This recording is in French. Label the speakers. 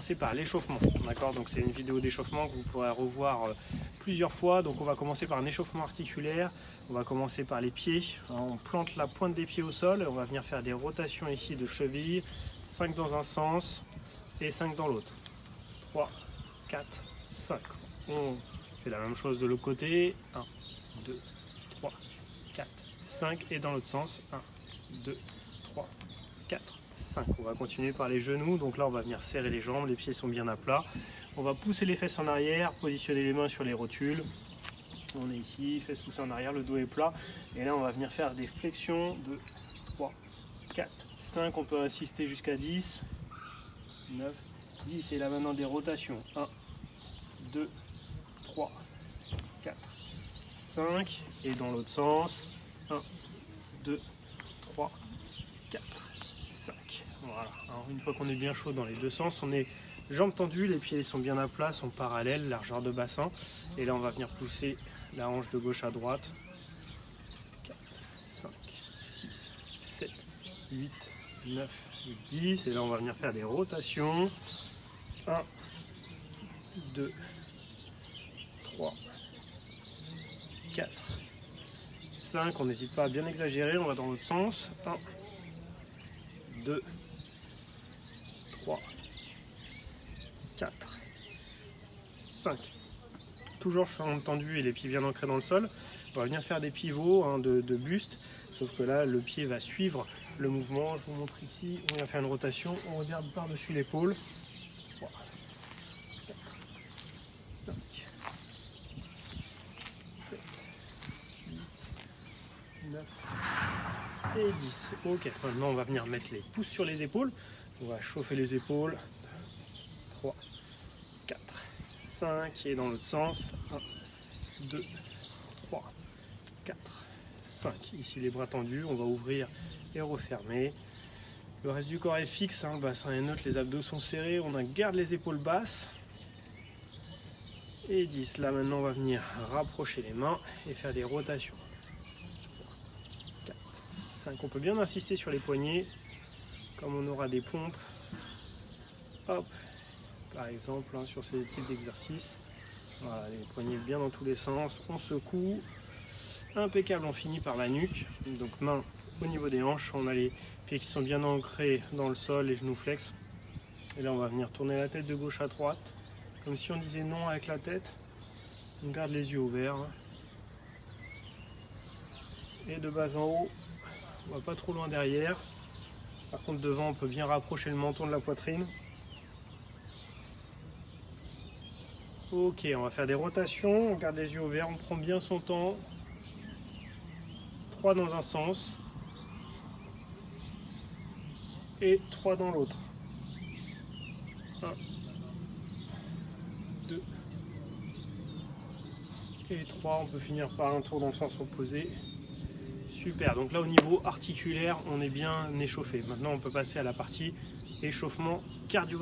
Speaker 1: commencer par l'échauffement. D'accord, donc c'est une vidéo d'échauffement que vous pourrez revoir plusieurs fois. Donc on va commencer par un échauffement articulaire. On va commencer par les pieds. On plante la pointe des pieds au sol. On va venir faire des rotations ici de cheville. 5 dans un sens et 5 dans l'autre. 3, 4, 5. On fait la même chose de l'autre côté. 1, 2, 3, 4, 5. Et dans l'autre sens. 1, 2, 3, 4, 5. On va continuer par les genoux. Donc là, on va venir serrer les jambes. Les pieds sont bien à plat. On va pousser les fesses en arrière, positionner les mains sur les rotules. On est ici, fesses poussées en arrière, le dos est plat. Et là, on va venir faire des flexions de 3, 4, 5. On peut insister jusqu'à 10, 9, 10. Et là, maintenant, des rotations. 1, 2, 3, 4, 5. Et dans l'autre sens. 1, 2, 3, 4, 5. Voilà. Alors, une fois qu'on est bien chaud dans les deux sens, on est jambes tendues, les pieds sont bien à plat, sont parallèles, largeur de bassin. Et là, on va venir pousser la hanche de gauche à droite. 4, 5, 6, 7, 8, 9, 10. Et là, on va venir faire des rotations. 1, 2, 3, 4, 5. On n'hésite pas à bien exagérer, on va dans l'autre sens. 1, 2, 3, 4, 5. Toujours jambes tendues et les pieds bien ancrés dans le sol. On va venir faire des pivots de buste, sauf que là, le pied va suivre le mouvement. Je vous montre ici, on vient faire une rotation, on regarde par-dessus l'épaule. 3, 4, 5, 6, 7, 8, 9 et 10. Ok, maintenant on va venir mettre les pouces sur les épaules. On va chauffer les épaules. 3, 4, 5. Et dans l'autre sens. 1, 2, 3, 4, 5. Ici les bras tendus. On va ouvrir et refermer. Le reste du corps est fixe. Le bassin est neutre. Les abdos sont serrés. On garde les épaules basses. Et 10. Là maintenant on va venir rapprocher les mains et faire des rotations. 3, 4, 5. On peut bien insister sur les poignets. Comme on aura des pompes. Hop, par exemple, sur ces types d'exercices. Voilà, les poignets bien dans tous les sens. On secoue. Impeccable, on finit par la nuque. Donc main au niveau des hanches. On a les pieds qui sont bien ancrés dans le sol, les genoux flex. Et là, on va venir tourner la tête de gauche à droite. Comme si on disait non avec la tête. On garde les yeux ouverts. Et de bas en haut, on va pas trop loin derrière. Par contre, devant, on peut bien rapprocher le menton de la poitrine. Ok, on va faire des rotations, on garde les yeux ouverts, on prend bien son temps. 3 dans un sens. Et 3 dans l'autre. 1, 2 et 3. On peut finir par un tour dans le sens opposé. Super, donc là au niveau articulaire, on est bien échauffé. Maintenant, on peut passer à la partie échauffement cardio.